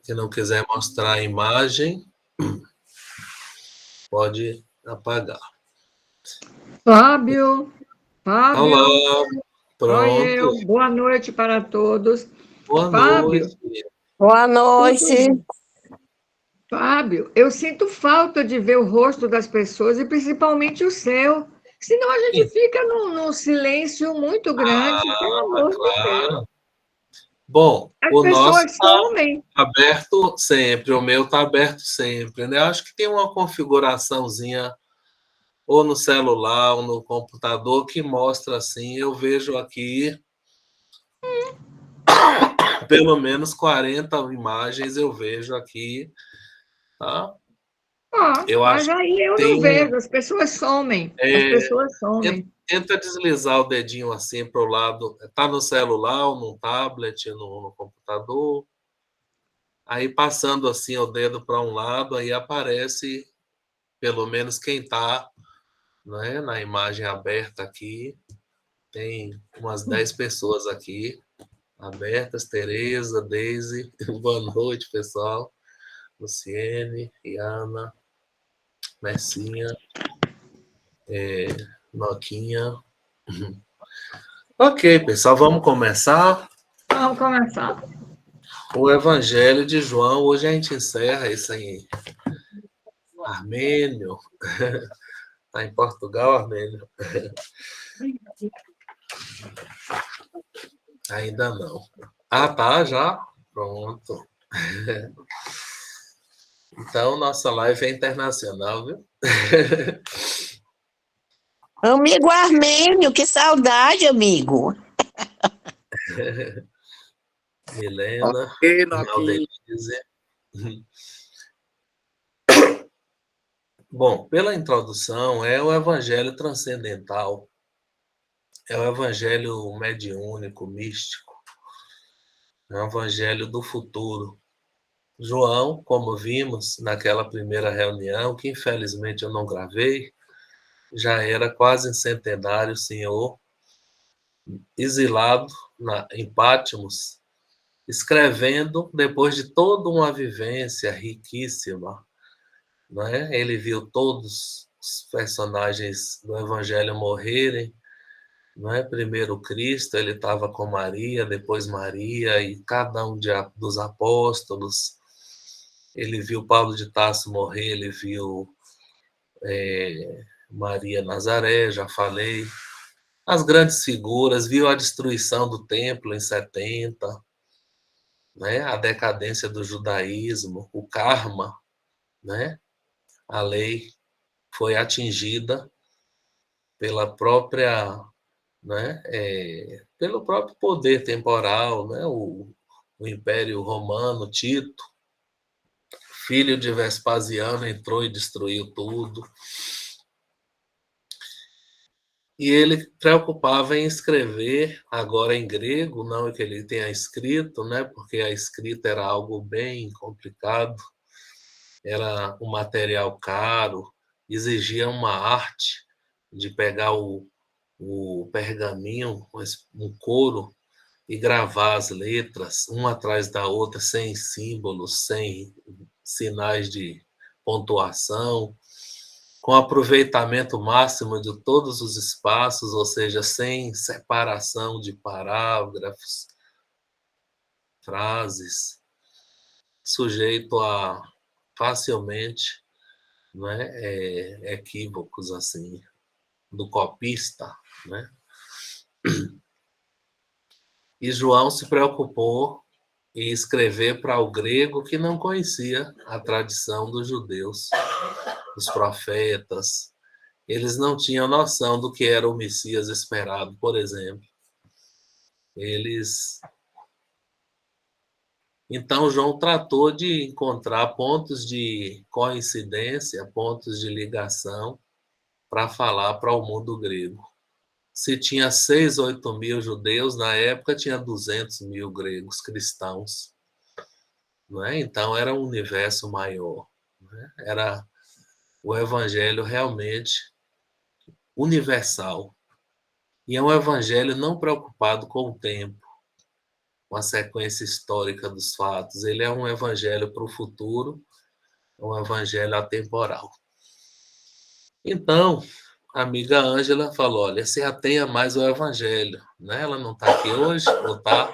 Se não quiser mostrar a imagem, pode apagar. Fábio, Olá, oi pronto. boa noite para todos. Boa Fábio, noite. Boa noite. Fábio, eu sinto falta de ver o rosto das pessoas e principalmente o seu. Senão a gente fica num silêncio muito grande, pelo amor de Deus. Claro. Bom, As o nosso pessoas somem. está aberto sempre, o meu está aberto sempre, né? Acho que tem uma configuraçãozinha ou no celular ou no computador que mostra assim, eu vejo aqui pelo menos 40 imagens eu vejo aqui, tá? Eu Mas acho que aí eu não tem um. vejo, as pessoas somem. As pessoas somem. Tenta deslizar o dedinho assim para o lado. Está no celular, ou no tablet, no computador. Aí passando assim o dedo para um lado, aí aparece pelo menos quem está, né, na imagem aberta aqui. Tem umas 10 pessoas aqui abertas. Tereza, Deise, boa noite, pessoal. Luciene, Iana, Messinha, Noquinha. Ok, pessoal, vamos começar. Vamos começar. O Evangelho de João, hoje a gente encerra isso em Armênio. Está em Portugal, Armênio? Ainda não. Ah, tá, já? Pronto. Então, nossa live é internacional, viu? Amigo Armênio, que saudade, amigo. Milena, Aqui. Aldenise. Bom, pela introdução, é o Evangelho transcendental. É o Evangelho mediúnico, místico. É o Evangelho do futuro. João, como vimos naquela primeira reunião, que infelizmente eu não gravei, já era quase centenário, senhor, exilado em Patmos, escrevendo depois de toda uma vivência riquíssima. Né? Ele viu todos os personagens do Evangelho morrerem. Não é? Primeiro Cristo, ele estava com Maria, depois Maria, e cada um dos apóstolos. Ele viu Paulo de Tarso morrer, ele viu Maria Nazaré, já falei. As grandes figuras, viu a destruição do templo em 70, né? A decadência do judaísmo, o karma, né? A lei foi atingida pela própria, né? Pelo próprio poder temporal, né? O Império Romano, Tito, filho de Vespasiano, entrou e destruiu tudo. E ele preocupava em escrever, agora em grego, não que ele tenha escrito, né, porque a escrita era algo bem complicado, era um material caro, exigia uma arte de pegar o pergaminho, um couro, e gravar as letras, uma atrás da outra, sem símbolos, sem sinais de pontuação, com aproveitamento máximo de todos os espaços, ou seja, sem separação de parágrafos, frases, sujeito a facilmente, né, equívocos assim do copista, né? E João se preocupou em escrever para o grego que não conhecia a tradição dos judeus, dos profetas. Eles não tinham noção do que era o Messias esperado, por exemplo. Então, João tratou de encontrar pontos de coincidência, pontos de ligação, para falar para o mundo grego. Se tinha 6, 8 mil judeus, na época tinha 200 mil gregos cristãos. Não é? Então, era um universo maior. Não é? Era o evangelho realmente universal. E é um evangelho não preocupado com o tempo. uma sequência histórica dos fatos. Ele é um evangelho para o futuro, um evangelho atemporal. Então, a amiga Ângela falou, olha, se atenha mais ao evangelho. Né? Ela não está aqui hoje, não está?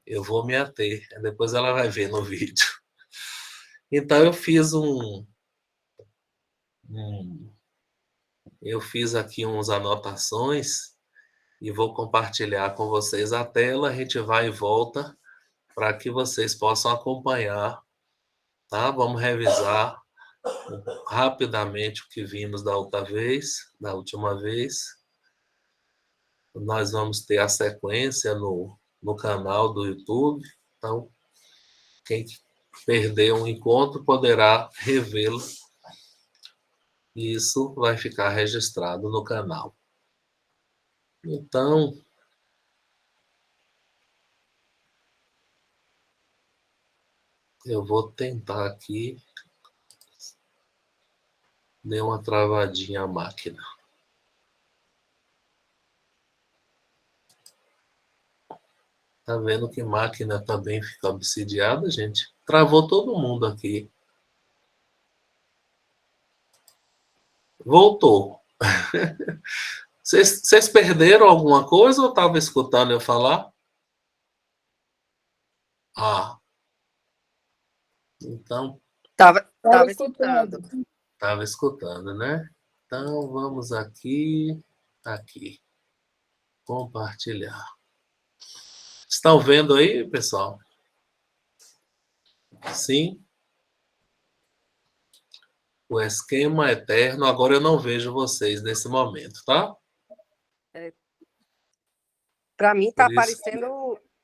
Eu vou me ater. Depois ela vai ver no vídeo. Então, eu fiz aqui umas anotações e vou compartilhar com vocês a tela. A gente vai e volta para que vocês possam acompanhar, tá? Vamos revisar rapidamente o que vimos da última vez. Nós vamos ter a sequência no canal do YouTube. Então, quem perdeu um encontro poderá revê-lo. Isso vai ficar registrado no canal. Então, eu vou tentar aqui. Deu uma travadinha a máquina. Tá vendo que máquina também fica obsidiada, gente? Travou todo mundo aqui. Voltou. Vocês perderam alguma coisa ou estavam escutando eu falar? Ah. Então. Estava escutando. Estava escutando, né? Então, vamos aqui. Aqui. Compartilhar. Estão vendo aí, pessoal? Sim? O esquema eterno. Agora eu não vejo vocês nesse momento, tá? Para mim está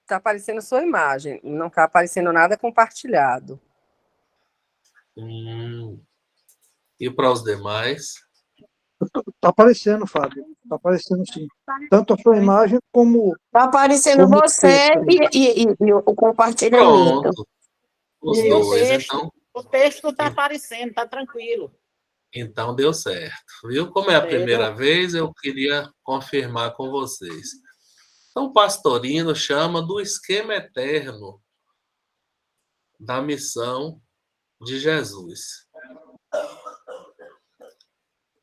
aparecendo sua imagem, não está aparecendo nada compartilhado. E para os demais? Está aparecendo, Fábio. Está aparecendo sim. Tanto a sua imagem como. Está aparecendo como você e o compartilhamento. Pronto. Os dois, então. O texto não está aparecendo, está tranquilo. Então deu certo, viu? Como é a primeira vez, eu queria confirmar com vocês. Então, o Pastorino chama do esquema eterno da missão de Jesus.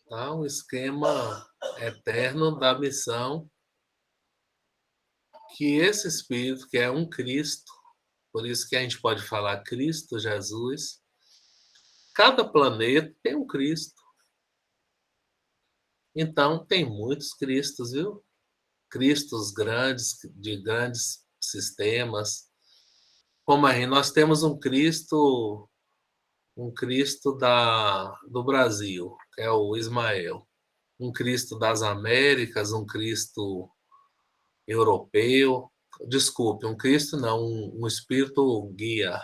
Tá? Um esquema eterno da missão que esse Espírito, que é um Cristo, por isso que a gente pode falar Cristo Jesus, cada planeta tem um Cristo. Então, tem muitos Cristos, viu? Cristos grandes, de grandes sistemas. Como aí, nós temos um Cristo do Brasil, que é o Ismael. Um Cristo das Américas, um Cristo europeu. Desculpe, um Cristo não, um Espírito guia.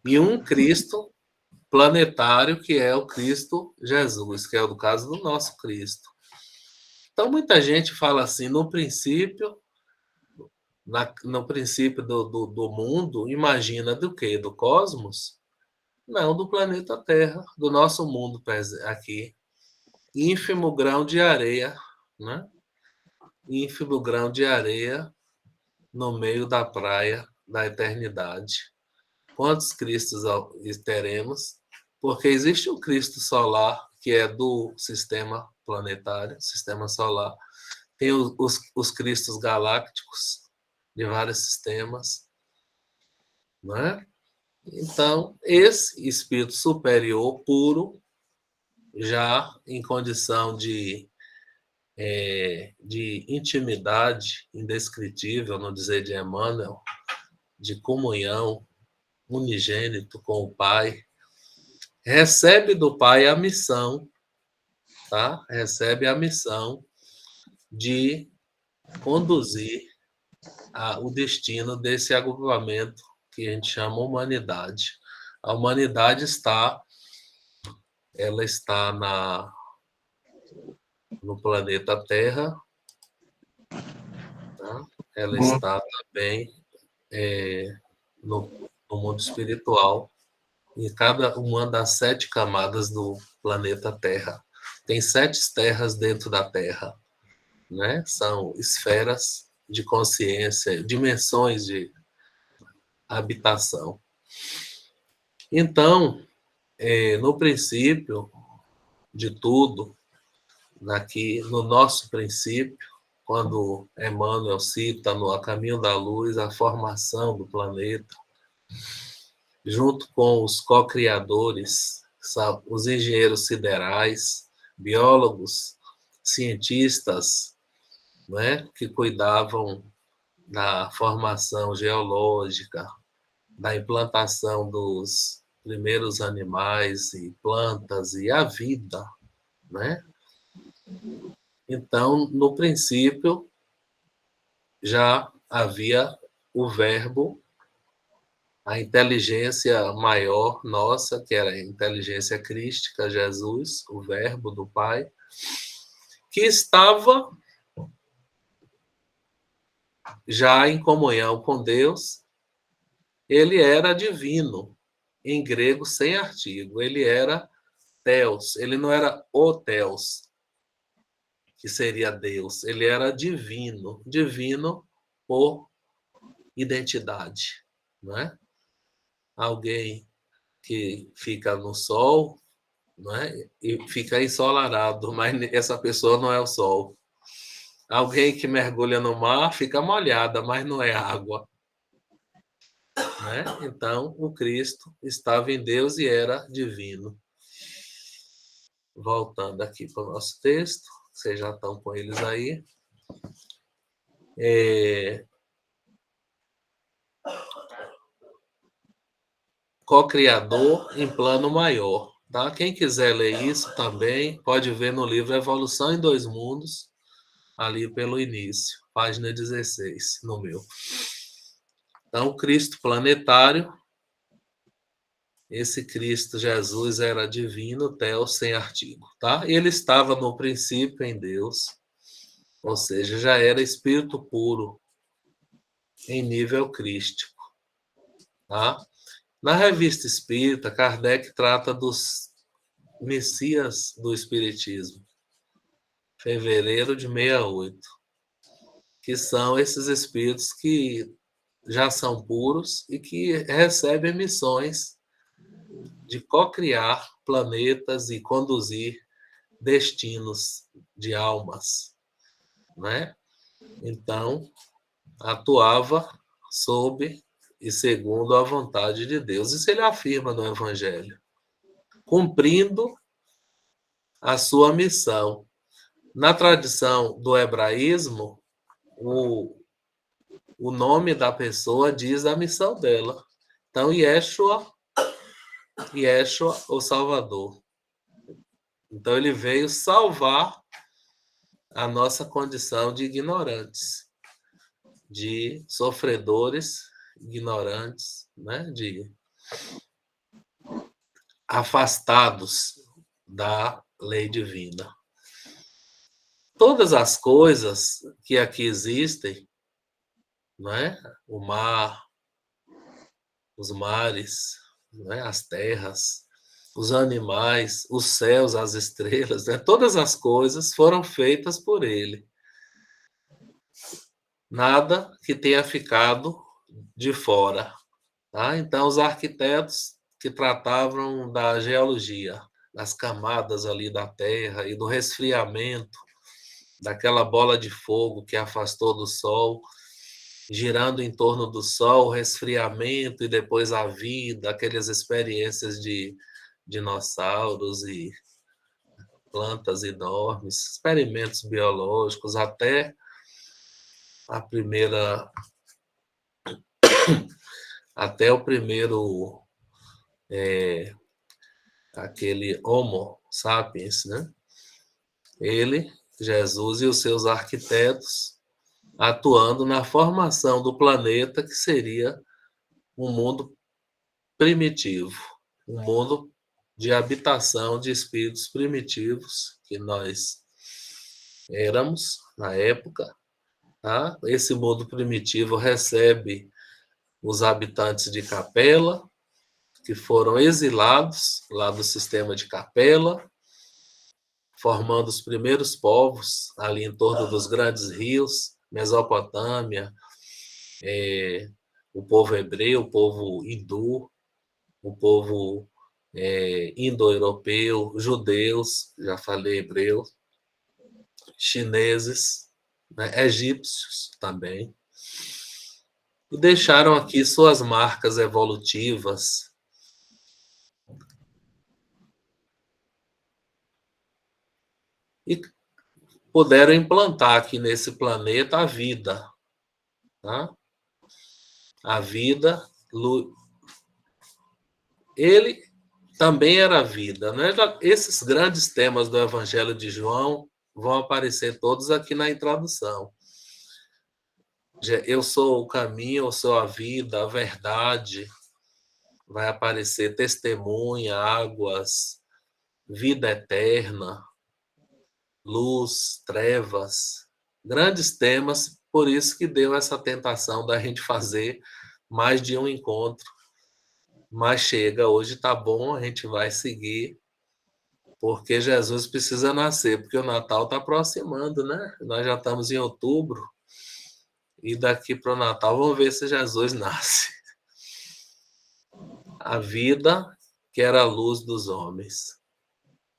E um Cristo planetário, que é o Cristo Jesus, que é o do caso do nosso Cristo. Então, muita gente fala assim, no princípio do mundo, imagina do quê? Do cosmos? Não, do planeta Terra, do nosso mundo aqui. Ínfimo grão de areia, né? Ínfimo grão de areia no meio da praia da eternidade. Quantos Cristos teremos? Porque existe um Cristo solar, que é do sistema planetário, sistema solar. Tem os Cristos galácticos, de vários sistemas. Né? Então, esse espírito superior, puro, já em condição de intimidade indescritível, não dizer de Emmanuel, de comunhão, unigênito com o Pai, recebe do Pai a missão, tá? Recebe a missão de conduzir o destino desse agrupamento que a gente chama humanidade. A humanidade está no planeta Terra, tá? Ela está também no mundo espiritual, em cada uma das 7 camadas do planeta Terra. Tem 7 terras dentro da Terra, né? São esferas de consciência, dimensões de habitação. Então, no princípio de tudo, aqui no nosso princípio, quando Emmanuel cita no A Caminho da Luz a formação do planeta, junto com os co-criadores, os engenheiros siderais, biólogos, cientistas, né, que cuidavam da formação geológica, da implantação dos primeiros animais e plantas e a vida, né? Então, no princípio, já havia o verbo, a inteligência maior nossa, que era a inteligência crística, Jesus, o verbo do Pai, que estava já em comunhão com Deus. Ele era divino, em grego sem artigo, ele era Theos, ele não era o Theos, que seria Deus, ele era divino, divino por identidade, não é? Alguém que fica no sol, não é? E fica ensolarado, mas essa pessoa não é o sol. Alguém que mergulha no mar fica molhada, mas não é água. Né? Então, o Cristo estava em Deus e era divino. Voltando aqui para o nosso texto, vocês já estão com eles aí. Co-criador em plano maior. Tá? Quem quiser ler isso também pode ver no livro Evolução em Dois Mundos, ali pelo início, página 16, no meu. Então, Cristo planetário, esse Cristo Jesus era divino, Theos sem artigo, tá? Ele estava no princípio em Deus, ou seja, já era espírito puro em nível crístico, tá? Na Revista Espírita, Kardec trata dos Messias do Espiritismo, fevereiro de 68, que são esses espíritos que já são puros e que recebem missões de co-criar planetas e conduzir destinos de almas, né? Então, atuava sob e segundo a vontade de Deus. Isso ele afirma no Evangelho, cumprindo a sua missão. Na tradição do hebraísmo, o nome da pessoa diz a missão dela. Então, Yeshua, o Salvador. Então, ele veio salvar a nossa condição de ignorantes, de sofredores ignorantes, né? De afastados da lei divina. Todas as coisas que aqui existem, né? O mar, os mares, né? As terras, os animais, os céus, as estrelas, né? Todas as coisas foram feitas por ele. Nada que tenha ficado de fora. Tá? Então, os arquitetos que tratavam da geologia, das camadas ali da Terra e do resfriamento daquela bola de fogo que afastou do Sol, girando em torno do Sol, o resfriamento e depois a vida, aquelas experiências de dinossauros e plantas enormes, experimentos biológicos, até o primeiro aquele Homo sapiens, né? Ele, Jesus e os seus arquitetos atuando na formação do planeta, que seria um mundo primitivo, um mundo de habitação de espíritos primitivos que nós éramos na época. Tá? Esse mundo primitivo recebe os habitantes de Capela, que foram exilados lá do sistema de Capela, formando os primeiros povos ali em torno dos grandes rios, Mesopotâmia, o povo hebreu, o povo hindu, o povo indo-europeu, judeus, já falei hebreu, chineses, né, egípcios também, e deixaram aqui suas marcas evolutivas. E puderam implantar aqui nesse planeta a vida. Tá? A vida, ele também era vida. Né? Esses grandes temas do Evangelho de João vão aparecer todos aqui na introdução. Eu sou o caminho, eu sou a vida, a verdade. Vai aparecer testemunha, águas, vida eterna, luz, trevas. Grandes temas, por isso que deu essa tentação da gente fazer mais de um encontro. Mas chega, hoje está bom, a gente vai seguir, porque Jesus precisa nascer, porque o Natal está aproximando, né? Nós já estamos em outubro, e daqui para o Natal vamos ver se Jesus nasce. A vida, que era a luz dos homens,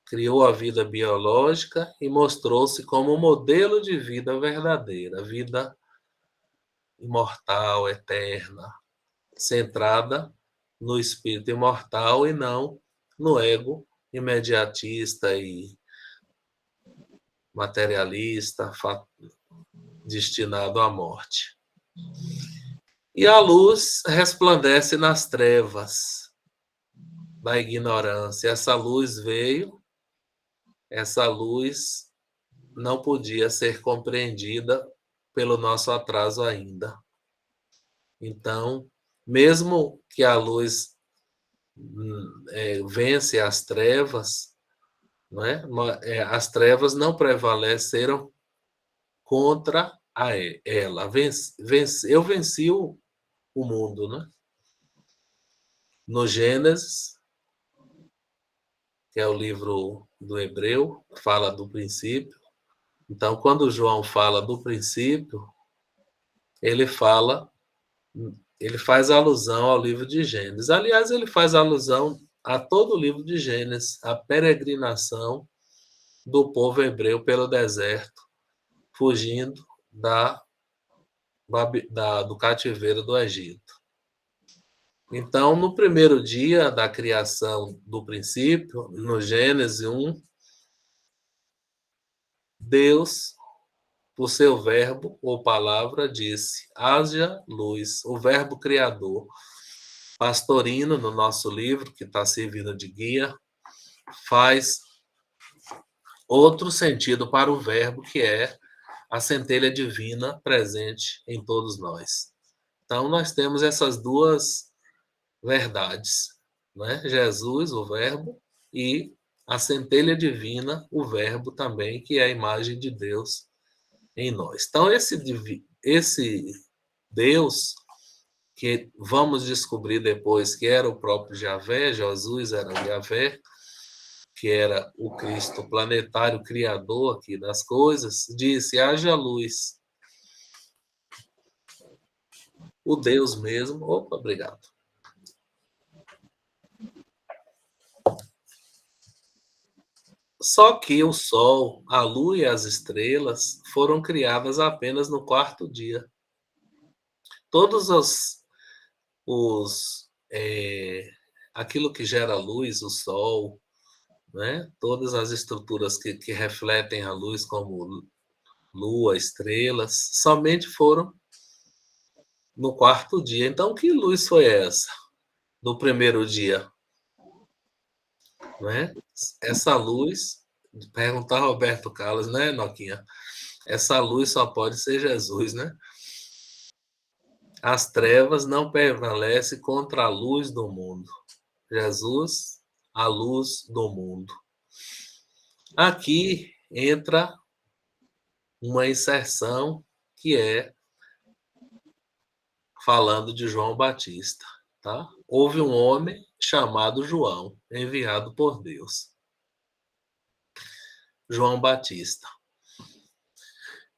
criou a vida biológica e mostrou-se como um modelo de vida verdadeira, vida imortal, eterna, centrada no espírito imortal e não no ego imediatista e materialista, destinado à morte. E a luz resplandece nas trevas da ignorância. Essa luz veio, essa luz não podia ser compreendida pelo nosso atraso ainda. Então, mesmo que a luz vence as trevas, não é? As trevas não prevaleceram contra ela. Eu venci o mundo, né? No Gênesis, que é o livro do Hebreu, fala do princípio. Então, quando João fala do princípio, ele faz alusão ao livro de Gênesis. Aliás, ele faz alusão a todo o livro de Gênesis, a peregrinação do povo hebreu pelo deserto, fugindo do cativeiro do Egito. Então, no primeiro dia da criação do princípio, no Gênesis 1, Deus, por seu verbo ou palavra, disse: haja luz, o verbo criador. Pastorino, no nosso livro, que está servindo de guia, faz outro sentido para o verbo, que é a centelha divina presente em todos nós. Então, nós temos essas duas verdades, né? Jesus, o verbo, e a centelha divina, o verbo também, que é a imagem de Deus em nós. Então, esse Deus, que vamos descobrir depois que era o próprio Javé, Jesus era o Javé, que era o Cristo planetário, criador aqui das coisas, disse: haja luz. O Deus mesmo... Opa, obrigado. Só que o Sol, a Lua e as estrelas foram criadas apenas no quarto dia. Todos aquilo que gera luz, o Sol, né? Todas as estruturas que refletem a luz, como Lua, estrelas, somente foram no quarto dia. Então, que luz foi essa do primeiro dia? Né? Essa luz, perguntar Roberto Carlos, né, Noquinha? Essa luz só pode ser Jesus, né? As trevas não prevalecem contra a luz do mundo. Jesus, a luz do mundo. Aqui entra uma inserção que é falando de João Batista, tá? Houve um homem chamado João, enviado por Deus. João Batista.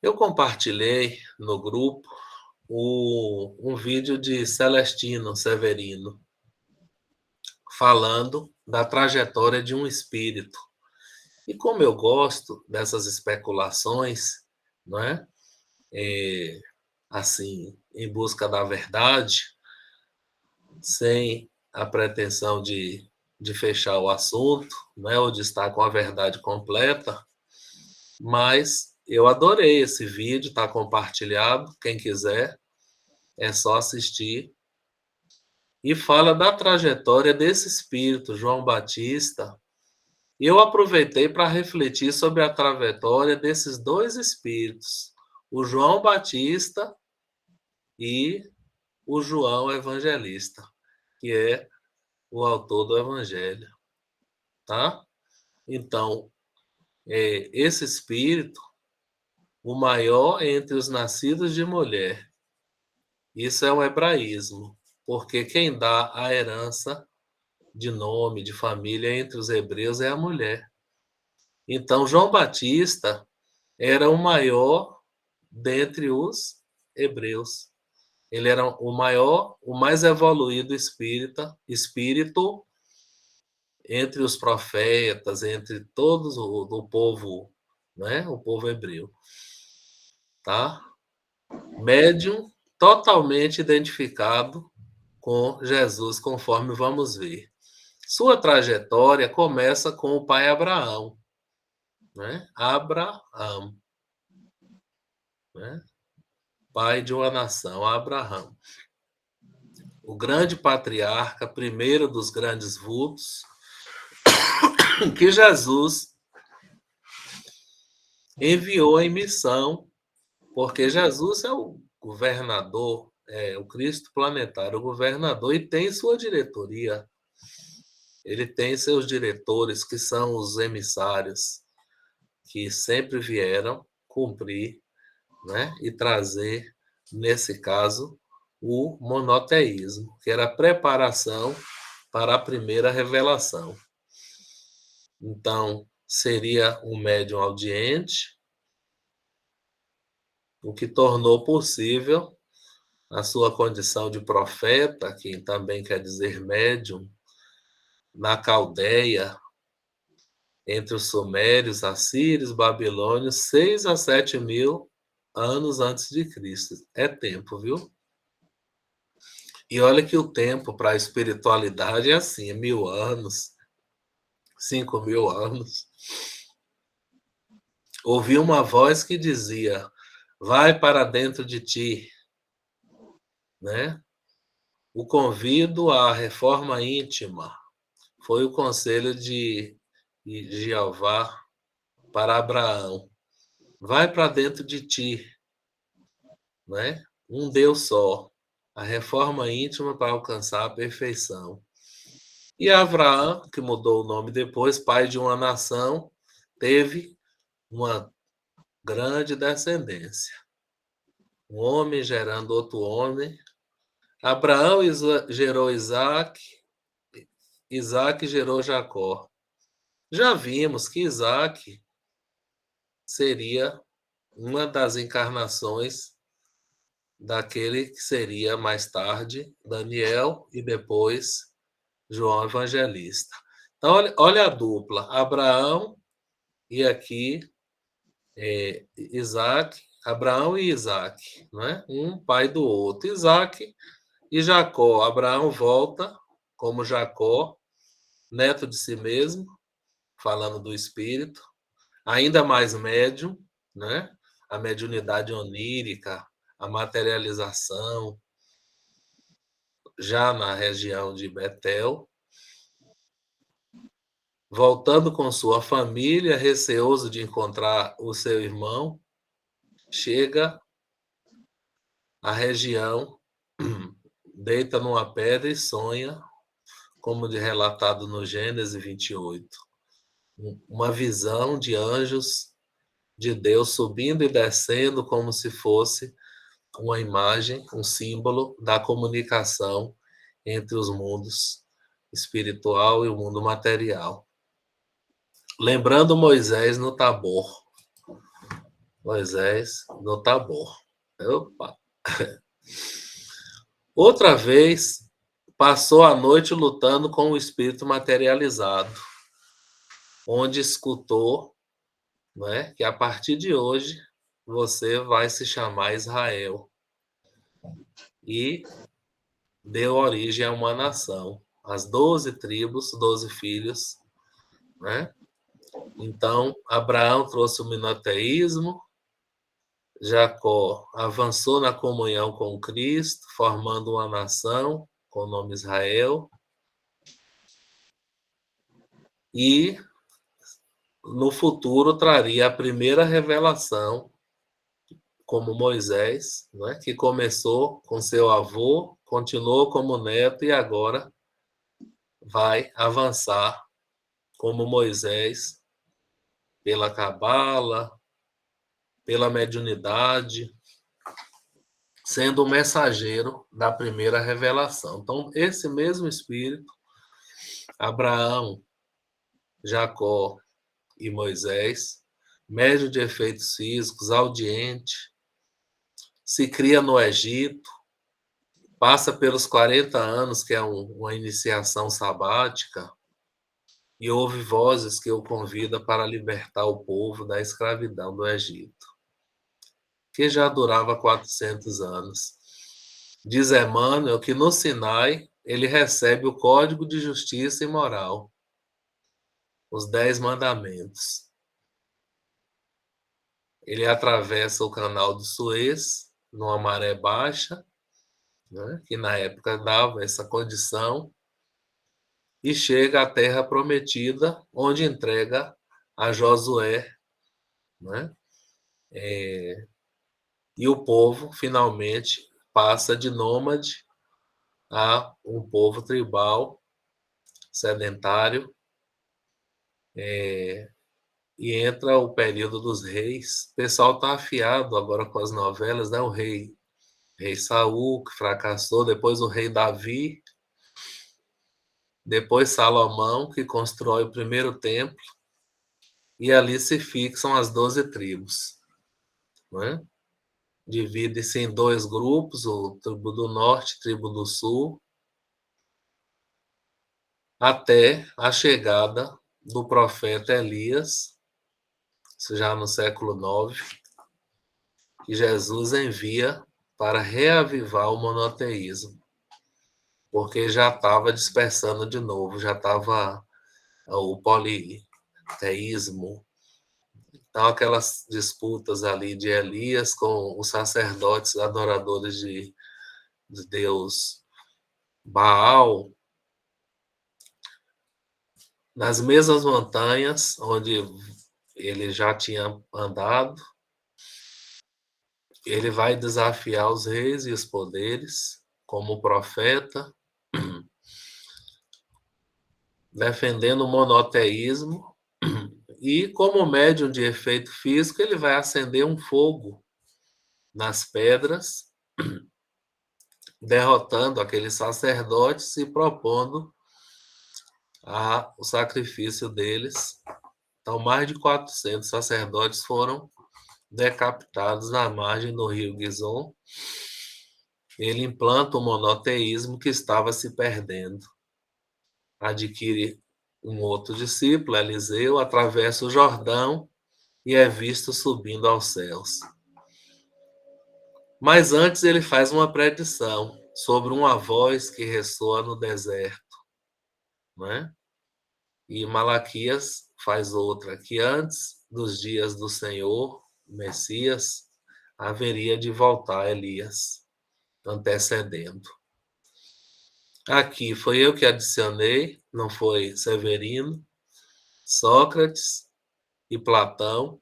Eu compartilhei no grupo um vídeo de Celestino Severino falando da trajetória de um espírito. E como eu gosto dessas especulações, não é? Assim, em busca da verdade, sem a pretensão de fechar o assunto, né, ou de estar com a verdade completa, mas eu adorei esse vídeo, está compartilhado, quem quiser, é só assistir. E fala da trajetória desse espírito, João Batista. E eu aproveitei para refletir sobre a trajetória desses dois espíritos, o João Batista e o João Evangelista, que é o autor do Evangelho, tá? Então, esse espírito, o maior entre os nascidos de mulher, isso é o hebraísmo, porque quem dá a herança de nome, de família entre os hebreus é a mulher. Então, João Batista era o maior dentre os hebreus. Ele era o maior, o mais evoluído espírito entre os profetas, entre todos o povo, né? O povo hebreu. Tá? Médium totalmente identificado com Jesus, conforme vamos ver. Sua trajetória começa com o pai Abraão, né? Abraão, né? Pai de uma nação, Abraão. O grande patriarca, primeiro dos grandes vultos, que Jesus enviou em missão, porque Jesus é o governador, é o Cristo planetário, o governador, e tem sua diretoria. Ele tem seus diretores, que são os emissários, que sempre vieram cumprir, né, e trazer, nesse caso, o monoteísmo, que era a preparação para a primeira revelação. Então, seria um médium audiente, o que tornou possível a sua condição de profeta, que também quer dizer médium, na Caldeia, entre os sumérios, assírios, babilônios, 6 a 7 mil anos antes de Cristo. É tempo, viu? E olha que o tempo para a espiritualidade é assim, 1000 anos, 5000 anos. Ouvi uma voz que dizia: vai para dentro de ti, né? O convido à reforma íntima foi o conselho de Jeová para Abraão. Vai para dentro de ti, né? Um Deus só. A reforma íntima para alcançar a perfeição. E Abraão, que mudou o nome depois, pai de uma nação, teve uma grande descendência. Um homem gerando outro homem. Abraão gerou Isaac, Isaac gerou Jacó. Já vimos que Isaac seria uma das encarnações daquele que seria mais tarde Daniel e depois João Evangelista. Então, olha a dupla, Abraão e aqui Isaac, Abraão e Isaac, não é? Um pai do outro. Isaac e Jacó. Abraão volta como Jacó, neto de si mesmo, falando do espírito, ainda mais médium, né? A mediunidade onírica, a materialização, já na região de Betel, voltando com sua família, receoso de encontrar o seu irmão, chega à região, deita numa pedra e sonha, como de relatado no Gênesis 28, uma visão de anjos de Deus subindo e descendo como se fosse uma imagem, um símbolo da comunicação entre os mundos espiritual e o mundo material. Lembrando Moisés no Tabor. Moisés no Tabor. Opa. Outra vez, passou a noite lutando com o espírito materializado, onde escutou, né, que a partir de hoje você vai se chamar Israel. E deu origem a uma nação, as 12 tribos, 12 filhos, né? Então, Abraão trouxe o monoteísmo, Jacó avançou na comunhão com Cristo, formando uma nação com o nome Israel, e no futuro traria a primeira revelação, como Moisés, né, que começou com seu avô, continuou como neto e agora vai avançar como Moisés pela cabala, pela mediunidade, sendo o mensageiro da primeira revelação. Então, esse mesmo espírito, Abraão, Jacó e Moisés, médio de efeitos físicos, audiente, se cria no Egito, passa pelos 40 anos, que é uma iniciação sabática, e ouve vozes que o convidam para libertar o povo da escravidão do Egito, que já durava 400 anos. Diz Emmanuel que no Sinai ele recebe o código de justiça e moral, os 10 mandamentos. Ele atravessa o canal do Suez, numa maré baixa, né, que na época dava essa condição, e chega à terra prometida, onde entrega a Josué, né? E o povo finalmente passa de nômade a um povo tribal, sedentário, e entra o período dos reis. O pessoal está afiado agora com as novelas, né? O rei Saul, que fracassou, depois o rei Davi, depois Salomão, que constrói o primeiro templo, e ali se fixam as 12 tribos, né? Divide-se em 2 grupos, o tribo do norte, tribo do sul, até a chegada do profeta Elias, já no século IX, que Jesus envia para reavivar o monoteísmo, porque já estava dispersando de novo, já estava o politeísmo. Então, aquelas disputas ali de Elias com os sacerdotes adoradores de Deus Baal, nas mesmas montanhas onde ele já tinha andado, ele vai desafiar os reis e os poderes como profeta, defendendo o monoteísmo, e como médium de efeito físico, ele vai acender um fogo nas pedras, derrotando aqueles sacerdotes e propondo o sacrifício deles. Então, mais de 400 sacerdotes foram decapitados na margem do rio Gizon. Ele implanta o monoteísmo que estava se perdendo. Adquire um outro discípulo, Eliseu, atravessa o Jordão e é visto subindo aos céus. Mas antes ele faz uma predição sobre uma voz que ressoa no deserto, né? E Malaquias faz outra, que antes dos dias do Senhor, Messias, haveria de voltar Elias, antecedendo. Aqui foi eu que adicionei, não foi Severino, Sócrates e Platão,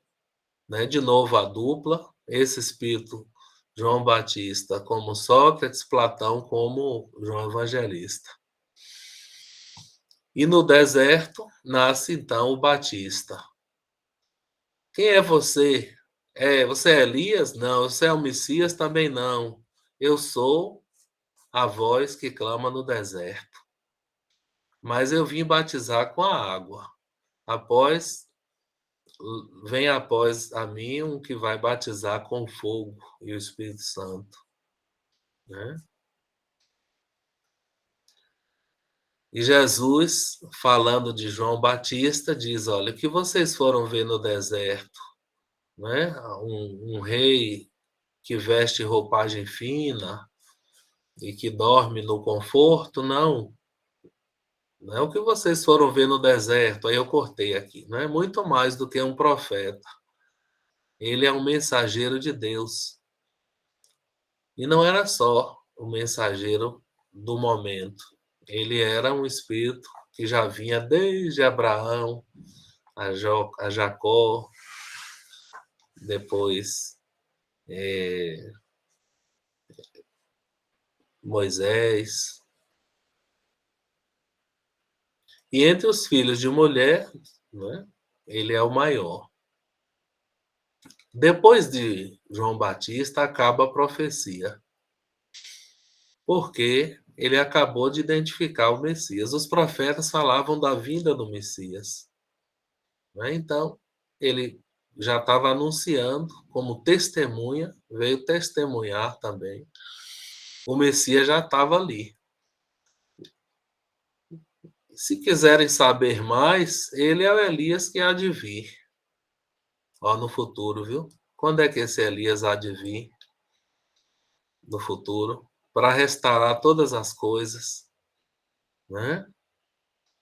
né? De novo a dupla, esse espírito João Batista como Sócrates, Platão como João Evangelista. E no deserto nasce então o Batista. Quem é você? Você é Elias? Não. Você é o Messias? Também não. Eu sou a voz que clama no deserto. Mas eu vim batizar com a água. Após vem após a mim um que vai batizar com fogo e o Espírito Santo, né? E Jesus, falando de João Batista, diz: olha, o que vocês foram ver no deserto, né? Um rei que veste roupagem fina e que dorme no conforto, não. Não é o que vocês foram ver no deserto, aí eu cortei aqui, não é muito mais do que um profeta. Ele é um mensageiro de Deus. E não era só o mensageiro do momento. Ele era um espírito que já vinha desde Abraão, a Jacó, depois Moisés. E entre os filhos de mulher, né, ele é o maior. Depois de João Batista, acaba a profecia, porque ele acabou de identificar o Messias. Os profetas falavam da vinda do Messias, né? Então, ele já estava anunciando como testemunha, veio testemunhar também. O Messias já estava ali. Se quiserem saber mais, ele é o Elias que há de vir. Ó, no futuro, viu? Quando é que esse Elias há de vir? No futuro, para restaurar todas as coisas, né?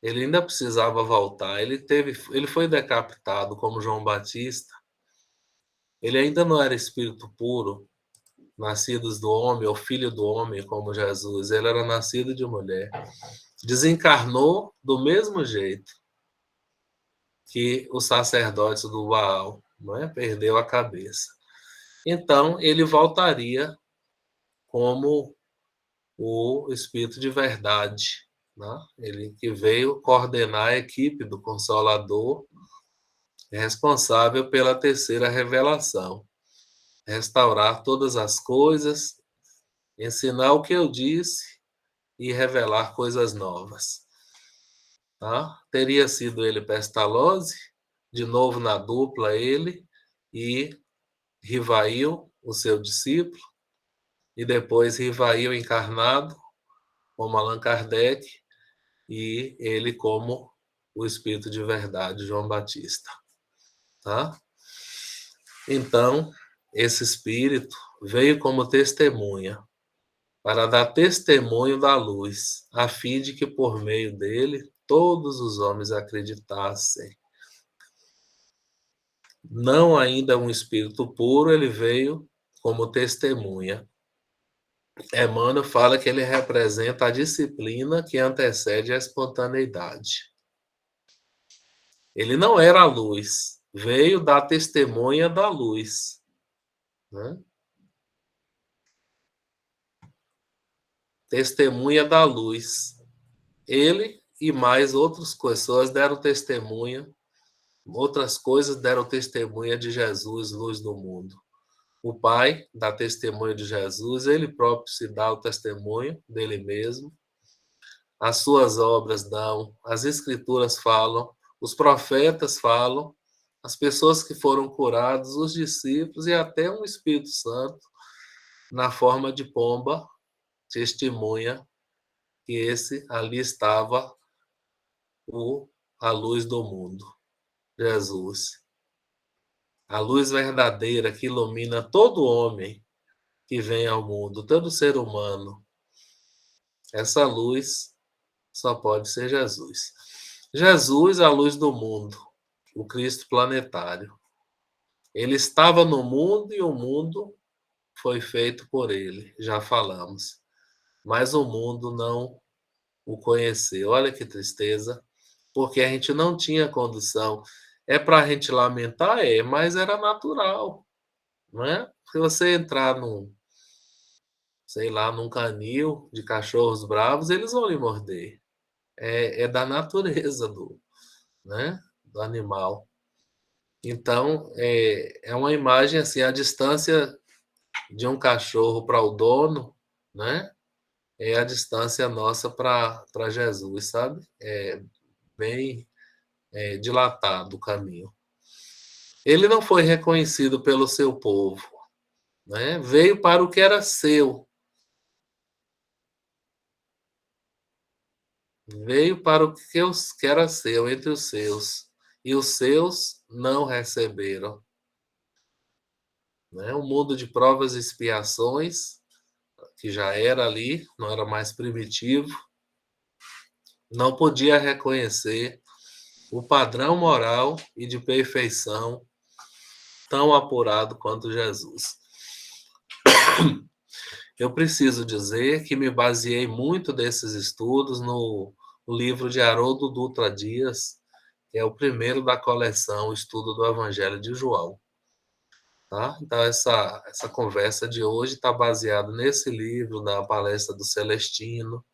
Ele ainda precisava voltar. Ele foi decapitado como João Batista. Ele ainda não era espírito puro, nascidos do homem, ou filho do homem, como Jesus. Ele era nascido de mulher. Desencarnou do mesmo jeito que os sacerdotes do Baal, não é? Perdeu a cabeça. Então, ele voltaria como o Espírito de verdade, né? Ele que veio coordenar a equipe do Consolador, responsável pela terceira revelação, restaurar todas as coisas, ensinar o que eu disse e revelar coisas novas. Tá? Teria sido ele Pestalozzi, de novo na dupla ele e Rivail, o seu discípulo, e depois Rivail encarnado como Allan Kardec e ele como o Espírito de verdade, João Batista. Tá? Então, esse Espírito veio como testemunha, para dar testemunho da luz, a fim de que por meio dele todos os homens acreditassem. Não ainda um espírito puro, ele veio como testemunha. Emmanuel fala que ele representa a disciplina que antecede a espontaneidade. Ele não era a luz, veio dar testemunha da luz, né? Testemunha da luz. Ele e mais outras pessoas deram testemunha, outras coisas deram testemunha de Jesus, luz do mundo. O Pai dá testemunho de Jesus, ele próprio se dá o testemunho dele mesmo. As suas obras dão, as escrituras falam, os profetas falam, as pessoas que foram curadas, os discípulos e até um Espírito Santo, na forma de pomba, testemunha que esse ali estava a luz do mundo, Jesus. A luz verdadeira que ilumina todo homem que vem ao mundo, todo ser humano. Essa luz só pode ser Jesus. Jesus, a luz do mundo, o Cristo planetário. Ele estava no mundo e o mundo foi feito por ele, já falamos. Mas o mundo não o conheceu. Olha que tristeza, porque a gente não tinha condição. É para a gente lamentar? É, mas era natural, não é? Se você entrar sei lá, num canil de cachorros bravos, eles vão lhe morder. É da natureza né, do animal. Então, é uma imagem assim, a distância de um cachorro para o dono, né? É a distância nossa para Jesus, sabe? É bem dilatado o caminho. Ele não foi reconhecido pelo seu povo, né? Veio para o que era seu. Veio para o que era seu, entre os seus. E os seus não receberam. Né? Um mundo de provas e expiações, que já era ali, não era mais primitivo, não podia reconhecer o padrão moral e de perfeição tão apurado quanto Jesus. Eu preciso dizer que me baseei muito desses estudos no livro de Haroldo Dutra Dias, que é o primeiro da coleção Estudo do Evangelho de João. Tá? Então, essa conversa de hoje está baseada nesse livro, na palestra do Celestino,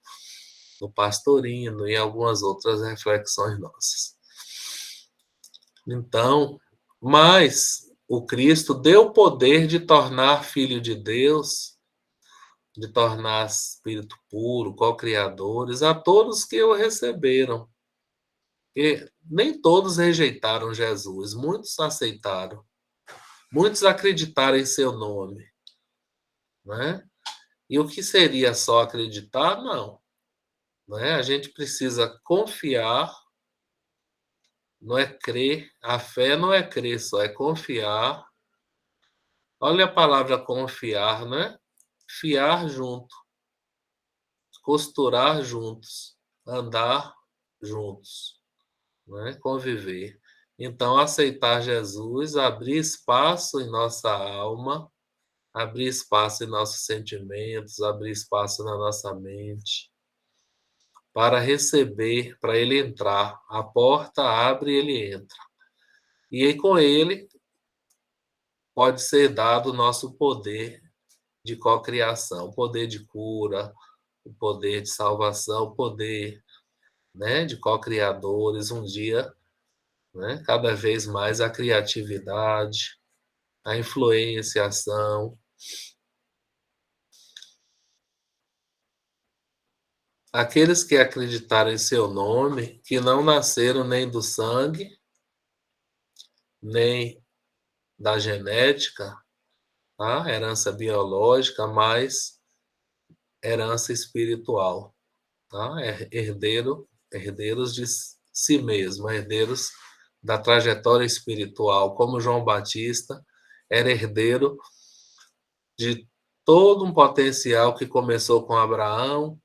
do Pastorino e algumas outras reflexões nossas. Então, mas o Cristo deu poder de tornar filho de Deus, de tornar espírito puro, co-criadores, a todos que o receberam. E nem todos rejeitaram Jesus, muitos aceitaram. Muitos acreditaram em seu nome. Né? E o que seria só acreditar? Não. Né? A gente precisa confiar, não é crer. A fé não é crer só, é confiar. Olha a palavra confiar, né? Fiar junto, costurar juntos, andar juntos, né? Conviver. Então, aceitar Jesus, abrir espaço em nossa alma, abrir espaço em nossos sentimentos, abrir espaço na nossa mente, para receber, para ele entrar. A porta abre e ele entra. E aí, com ele, pode ser dado o nosso poder de cocriação, o poder de cura, o poder de salvação, o poder, né, de co-criadores. Um dia, né, cada vez mais a criatividade, a influenciação. Aqueles que acreditaram em seu nome, que não nasceram nem do sangue, nem da genética, tá? Herança biológica, mas herança espiritual, tá? Herdeiros de si mesmo, herdeiros da trajetória espiritual, como João Batista era herdeiro de todo um potencial que começou com Abraão,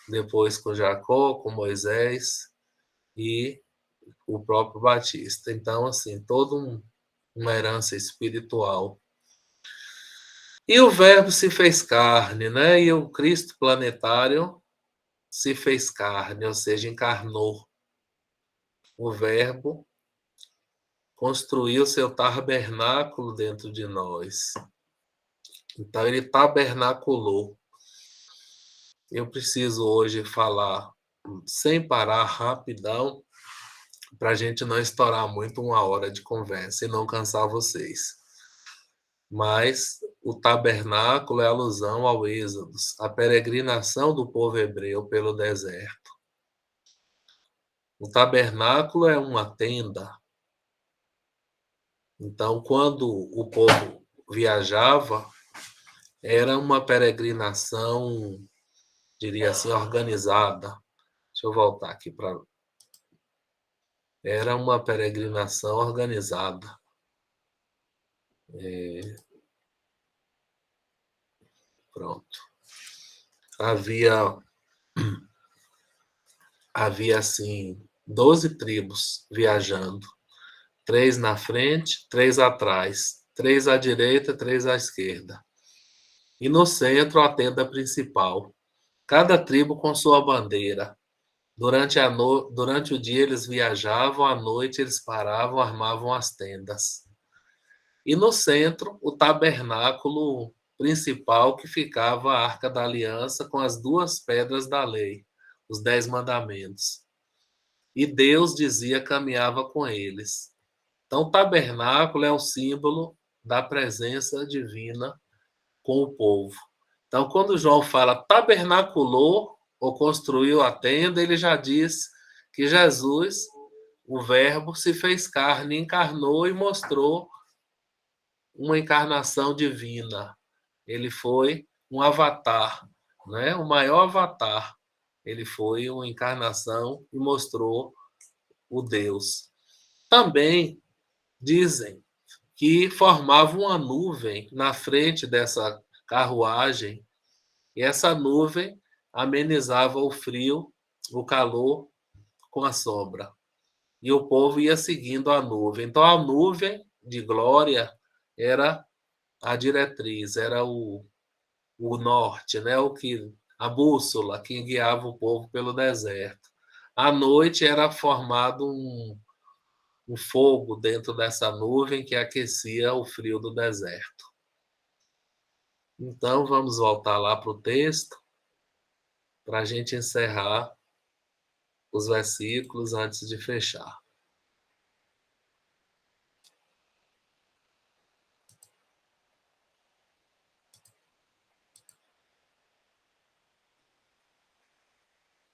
depois com Jacó, com Moisés e o próprio Batista. Então, assim, toda uma herança espiritual. E o Verbo se fez carne, né? E o Cristo planetário se fez carne, ou seja, encarnou. O Verbo construiu seu tabernáculo dentro de nós. Então, ele tabernaculou. Eu preciso hoje falar sem parar, rapidão, para a gente não estourar muito 1 hora de conversa e não cansar vocês. Mas o tabernáculo é alusão ao Êxodo, a peregrinação do povo hebreu pelo deserto. O tabernáculo é uma tenda. Então, quando o povo viajava, era uma peregrinação, diria assim, organizada. Deixa eu voltar aqui para... Era uma peregrinação organizada. Pronto. Havia assim, 12 tribos viajando. 3 na frente, 3 atrás. 3 à direita, 3 à esquerda. E no centro, a tenda principal. Cada tribo com sua bandeira. Durante o dia eles viajavam, à noite eles paravam, armavam as tendas. E no centro, o tabernáculo principal, que ficava a Arca da Aliança com as 2 pedras da lei, os 10 mandamentos. E Deus, dizia, caminhava com eles. Então, o tabernáculo é o símbolo da presença divina com o povo. Então, quando João fala tabernaculou ou construiu a tenda, ele já diz que Jesus, o Verbo, se fez carne, encarnou e mostrou uma encarnação divina. Ele foi um avatar, né? O maior avatar. Ele foi uma encarnação e mostrou o Deus. Também dizem que formava uma nuvem na frente dessa carruagem, e essa nuvem amenizava o frio, o calor com a sombra. E o povo ia seguindo a nuvem. Então, a nuvem de glória era a diretriz, era o norte, né? A bússola que guiava o povo pelo deserto. À noite era formado um fogo dentro dessa nuvem que aquecia o frio do deserto. Então, vamos voltar lá para o texto, para a gente encerrar os versículos antes de fechar.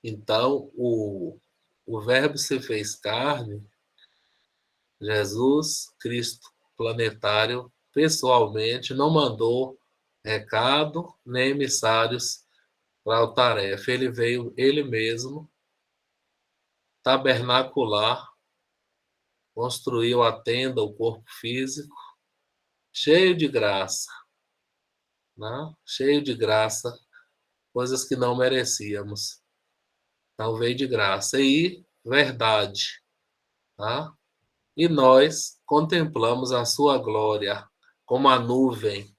Então, o Verbo se fez carne, Jesus Cristo planetário, pessoalmente, não mandou recado nem emissários para a tarefa. Ele veio ele mesmo tabernacular, construiu a tenda, o corpo físico, cheio de graça, né? Cheio de graça, coisas que não merecíamos. Então veio de graça e verdade, tá? E nós contemplamos a sua glória como a nuvem,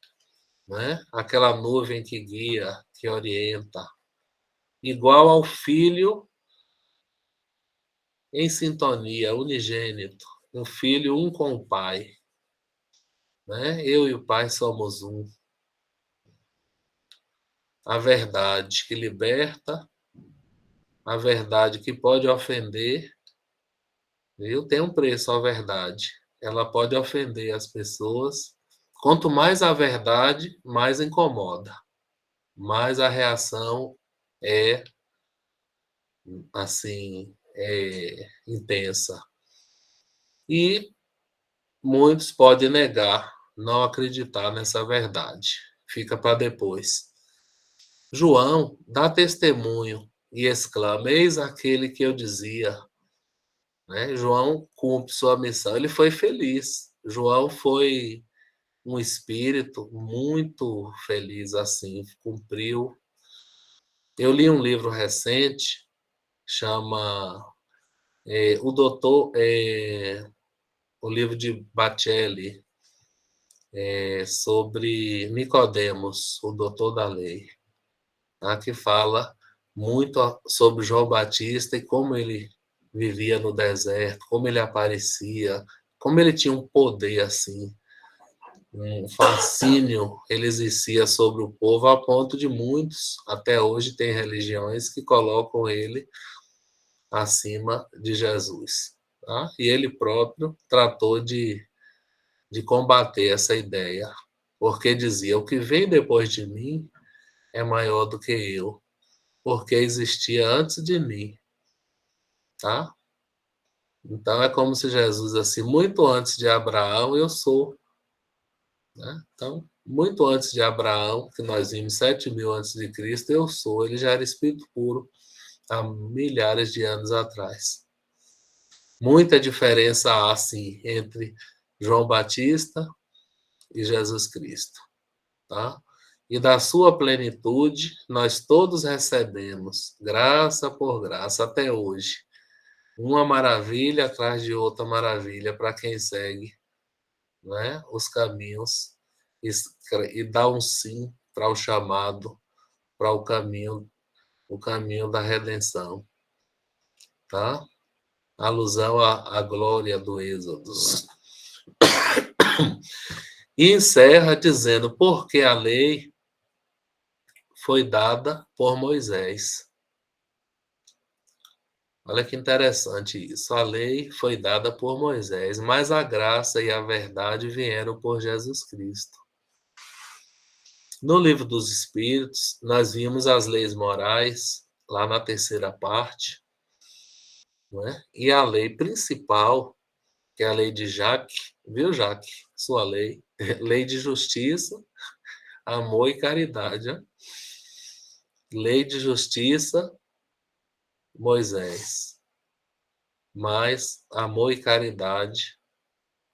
né? Aquela nuvem que guia, que orienta, igual ao Filho em sintonia, unigênito, um filho um com o Pai, né? Eu e o Pai somos um. A verdade que liberta, a verdade que pode ofender, viu? Tem um preço a verdade. Ela pode ofender as pessoas. Quanto mais a verdade, mais incomoda. Mais a reação é assim, intensa. E muitos podem negar, não acreditar nessa verdade. Fica para depois. João dá testemunho e exclama: eis aquele que eu dizia. Né? João cumpre sua missão. Ele foi feliz. João foi um espírito muito feliz assim, cumpriu. Eu li um livro recente, chama o Doutor, o livro de Bacelli, sobre Nicodemos, o doutor da lei, tá? Que fala muito sobre João Batista e como ele vivia no deserto, como ele aparecia, como ele tinha um poder assim, um fascínio ele exercia sobre o povo, a ponto de muitos, até hoje, tem religiões que colocam ele acima de Jesus. Tá? E ele próprio tratou de combater essa ideia, porque dizia: o que vem depois de mim é maior do que eu, porque existia antes de mim. Tá? Então é como se Jesus, assim, muito antes de Abraão, eu sou. Né? Então, muito antes de Abraão, que nós vimos 7.000 antes de Cristo, eu sou. Ele já era espírito puro há milhares de anos atrás. Muita diferença há, assim, entre João Batista e Jesus Cristo. Tá? E da sua plenitude, nós todos recebemos, graça por graça, até hoje. Uma maravilha atrás de outra maravilha para quem segue, né, os caminhos e dá um sim para o chamado, para o caminho da redenção. Tá? Alusão à glória do Êxodo. E encerra dizendo: porque a lei foi dada por Moisés. Olha que interessante isso. A lei foi dada por Moisés, mas a graça e a verdade vieram por Jesus Cristo. No Livro dos Espíritos, nós vimos as leis morais, lá na terceira parte, não é? E a lei principal, que é a lei de Jacques, viu, Jaque? Sua lei. Lei de justiça, amor e caridade. Hein? Lei de justiça, Moisés. Mas amor e caridade,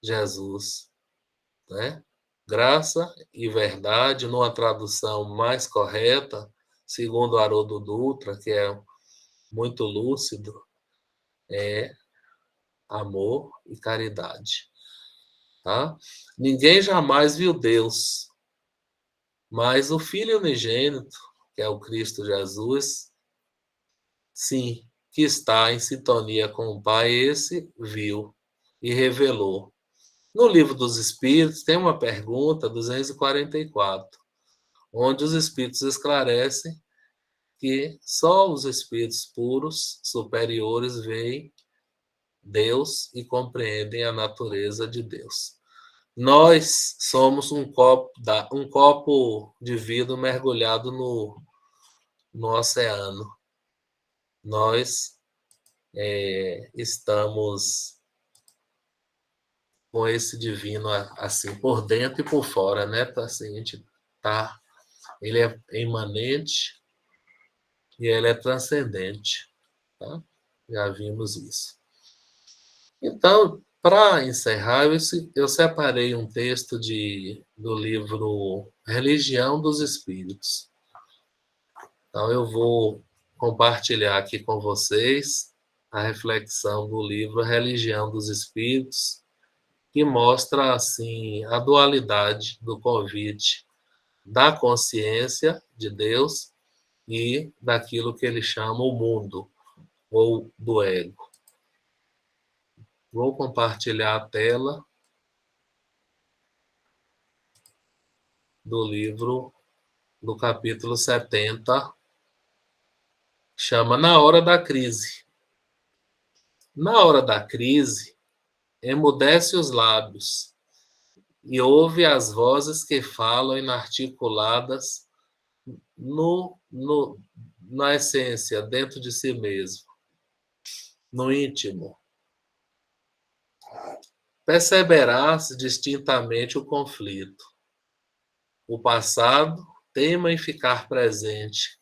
Jesus. Né? Graça e verdade, numa tradução mais correta, segundo Haroldo Dutra, que é muito lúcido, é amor e caridade. Tá? Ninguém jamais viu Deus, mas o Filho unigênito, que é o Cristo Jesus, sim, que está em sintonia com o Pai, esse viu e revelou. No Livro dos Espíritos tem uma pergunta 244, onde os Espíritos esclarecem que só os Espíritos puros, superiores, veem Deus e compreendem a natureza de Deus. Nós somos um copo de vidro mergulhado no oceano. Nós estamos com esse divino assim por dentro e por fora, né? Assim, a gente tá, ele é imanente e ele é transcendente, tá? Já vimos isso. Então, para encerrar, eu separei um texto do livro Religião dos Espíritos. Então, eu vou compartilhar aqui com vocês a reflexão do livro Religião dos Espíritos, que mostra assim a dualidade do convite da consciência de Deus e daquilo que ele chama o mundo, ou do ego. Vou compartilhar a tela do livro, do capítulo 70, chama Na Hora da Crise. Na hora da crise, emudece os lábios e ouve as vozes que falam inarticuladas na essência, dentro de si mesmo, no íntimo. Perceberás distintamente o conflito. O passado teima em ficar presente,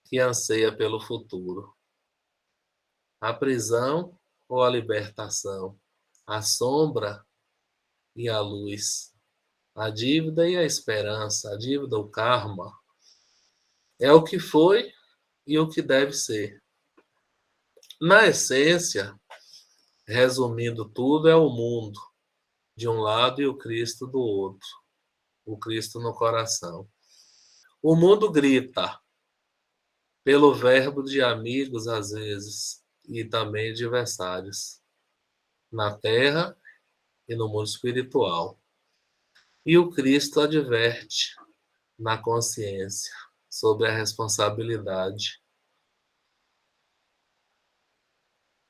que anseia pelo futuro. A prisão ou a libertação, a sombra e a luz, a dívida e a esperança, a dívida, o karma, é o que foi e o que deve ser. Na essência, resumindo tudo, é o mundo de um lado e o Cristo do outro, o Cristo no coração. O mundo grita pelo verbo de amigos, às vezes, e também de adversários, na terra e no mundo espiritual. E o Cristo adverte na consciência sobre a responsabilidade.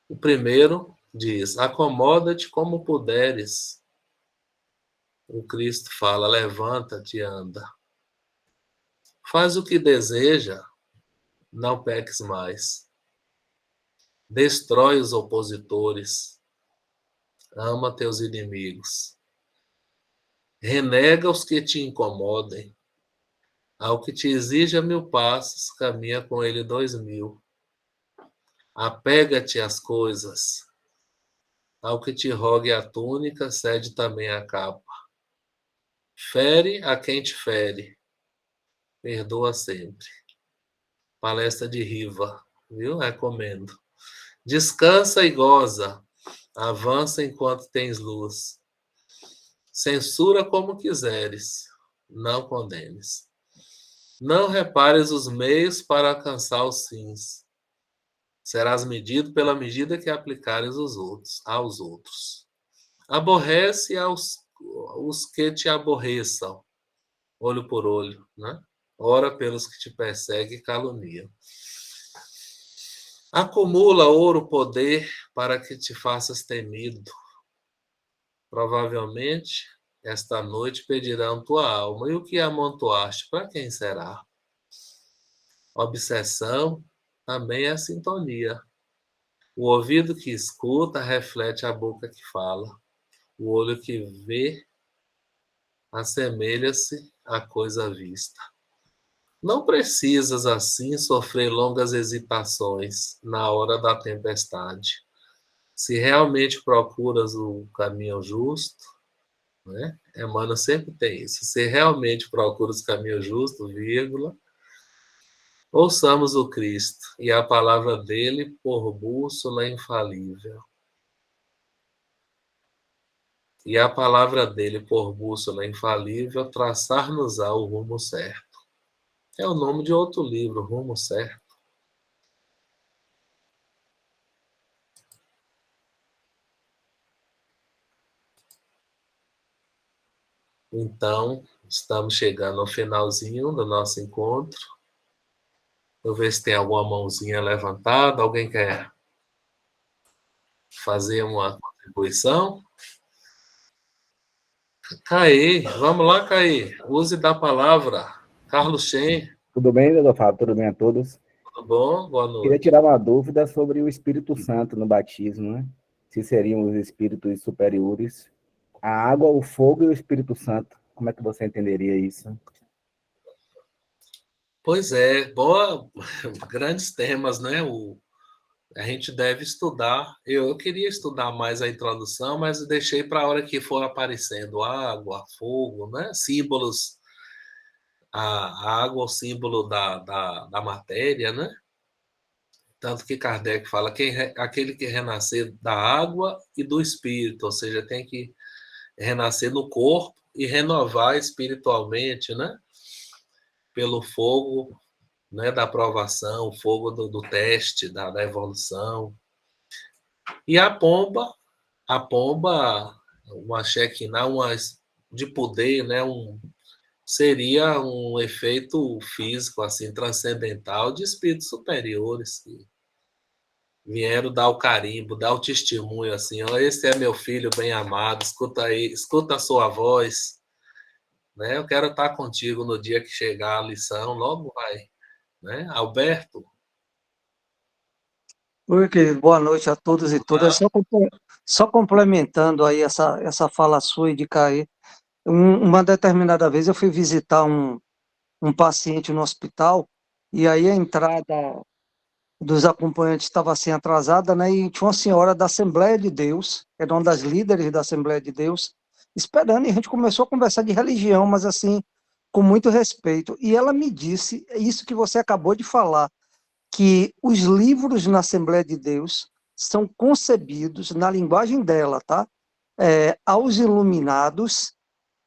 O primeiro diz: acomoda-te como puderes. O Cristo fala: levanta-te e anda. Faz o que deseja, não peques mais. Destrói os opositores. Ama teus inimigos. Renega os que te incomodem. Ao que te exija 1000 passos, caminha com ele 2000. Apega-te às coisas. Ao que te rogue a túnica, cede também a capa. Fere a quem te fere. Perdoa sempre. Palestra de Riva, viu? Recomendo. Descansa e goza. Avança enquanto tens luz. Censura como quiseres. Não condenes. Não repares os meios para alcançar os fins. Serás medido pela medida que aplicares aos outros. Aborrece os que te aborreçam, olho por olho, né? Ora pelos que te perseguem e caluniam. Acumula ouro, poder, para que te faças temido. Provavelmente, esta noite pedirão tua alma, e o que amontoaste, para quem será? Obsessão também é sintonia. O ouvido que escuta reflete a boca que fala. O olho que vê assemelha-se à coisa vista. Não precisas, assim, sofrer longas hesitações na hora da tempestade. Se realmente procuras o caminho justo, né? Emmanuel sempre tem isso. Se realmente procuras o caminho justo, vírgula, ouçamos o Cristo e a palavra dele por bússola infalível. E a palavra dele por bússola infalível traçar-nos-á o rumo certo. É o nome de outro livro, Rumo Certo. Então, estamos chegando ao finalzinho do nosso encontro. Vou ver se tem alguma mãozinha levantada. Alguém quer fazer uma contribuição? Caí, vamos lá, Caí. Use da palavra. Carlos Shen. Tudo bem, doutor Fábio? Tudo bem a todos? Tudo bom? Boa noite. Queria tirar uma dúvida sobre o Espírito Santo no batismo, né? Se seriam os espíritos superiores, a água, o fogo e o Espírito Santo. Como é que você entenderia isso? Pois é, boa, grandes temas, né? A gente deve estudar. Eu queria estudar mais a introdução, mas deixei para a hora que for aparecendo água, fogo, né? Símbolos. A água é o símbolo da matéria, né? Tanto que Kardec fala que aquele que renascer da água e do espírito, ou seja, tem que renascer no corpo e renovar espiritualmente, né? Pelo fogo, né, da provação, o fogo do teste, da evolução. E a pomba, uma Shekinah, de poder, né, seria um efeito físico, assim, transcendental de espíritos superiores que vieram dar o carimbo, dar o testemunho, assim, ó, esse é meu filho bem amado, escuta aí, escuta a sua voz, né? Eu quero estar contigo no dia que chegar a lição, logo vai, né? Alberto? Oi, querido, boa noite a todos e todas. Só complementando aí essa fala sua e de Caê, uma determinada vez eu fui visitar um paciente no hospital e aí a entrada dos acompanhantes estava assim atrasada, né? E tinha uma senhora da Assembleia de Deus, era uma das líderes da Assembleia de Deus, esperando, e a gente começou a conversar de religião, mas assim, com muito respeito. E ela me disse, isso que você acabou de falar, que os livros na Assembleia de Deus são concebidos na linguagem dela, tá? Aos iluminados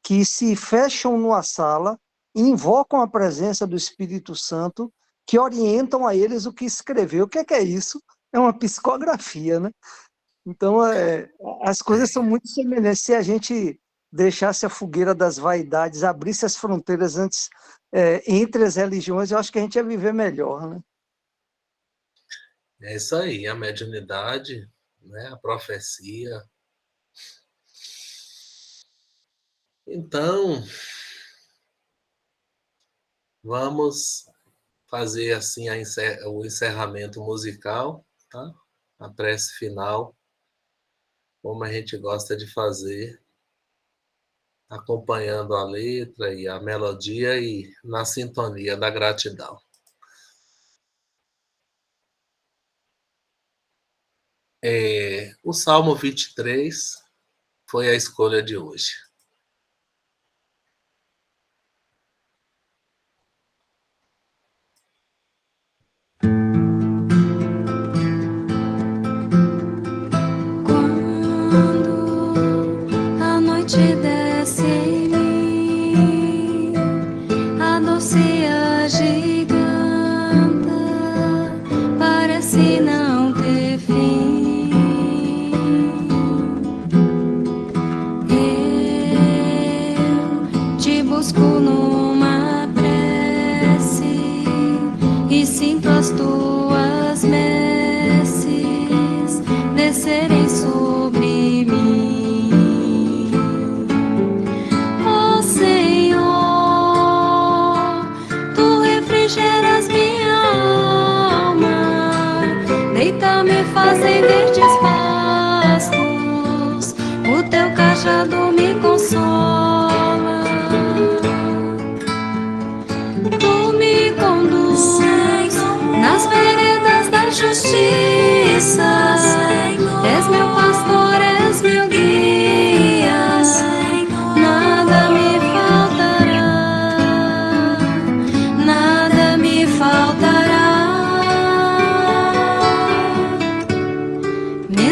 que se fecham numa sala e invocam a presença do Espírito Santo, que orientam a eles o que escrever. O que é isso? É uma psicografia, né? Então, as coisas são muito semelhantes. Se a gente deixasse a fogueira das vaidades, abrisse as fronteiras antes entre as religiões, eu acho que a gente ia viver melhor, né? É isso aí, a mediunidade, né, a profecia. Então, vamos fazer assim o encerramento musical, tá? A prece final, como a gente gosta de fazer, acompanhando a letra e a melodia e na sintonia da gratidão. O Salmo 23 foi a escolha de hoje.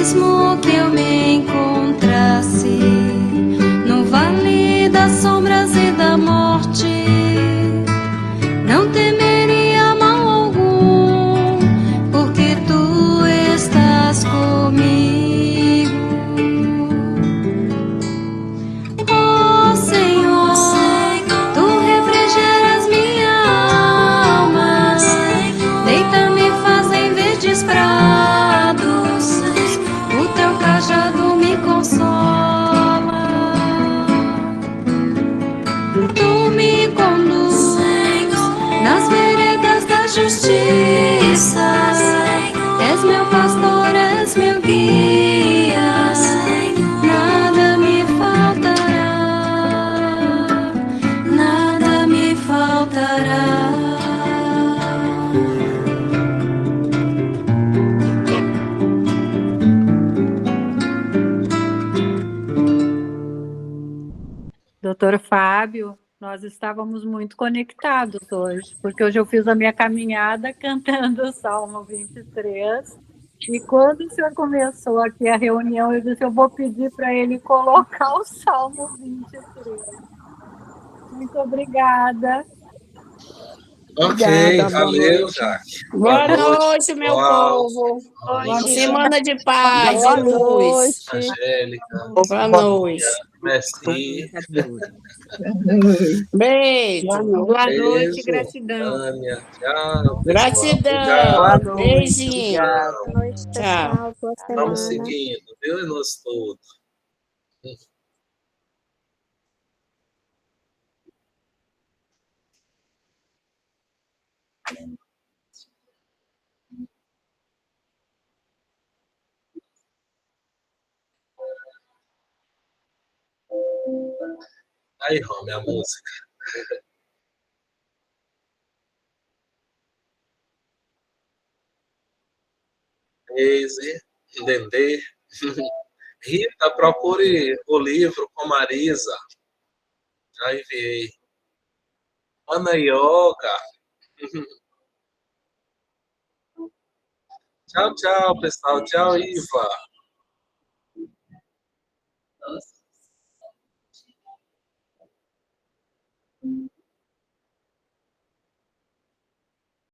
Mesmo que eu me encontrasse no vale das sombras e da morte, não temeria mal algum, porque tu estás comigo. Ó Senhor, tu refrigeras minha alma, deita-me, faz em verdes prados, o teu cajado me consola. Tu me conduz nas veredas da justiça, és meu pastor, és meu guia, nada me faltará, nada me faltará. Doutor Fábio, nós estávamos muito conectados hoje, porque hoje eu fiz a minha caminhada cantando o Salmo 23, e quando o senhor começou aqui a reunião, eu disse, eu vou pedir para ele colocar o Salmo 23. Muito obrigada. Ok, Obrigada, boa valeu, noite. Jaque. Boa noite, meu pessoal. povo. Boa Semana de paz Boa e luz. noite. Angélica, Boa noite. Merci, Beijo. Boa noite, beijo, gratidão. Tânia, tchau, pessoal. Gratidão. Boa Obrigado. noite. Beijinho. Obrigada. Boa noite, Tchau. pessoal. Boa Vamos semana. seguindo, viu? E nós tudo. Aí, Rome, a música. Eise, Dendê. Rita, procure o livro com Marisa. Já enviei. Ana Yoga. Tchau, tchau, pessoal. Tchau, Iva.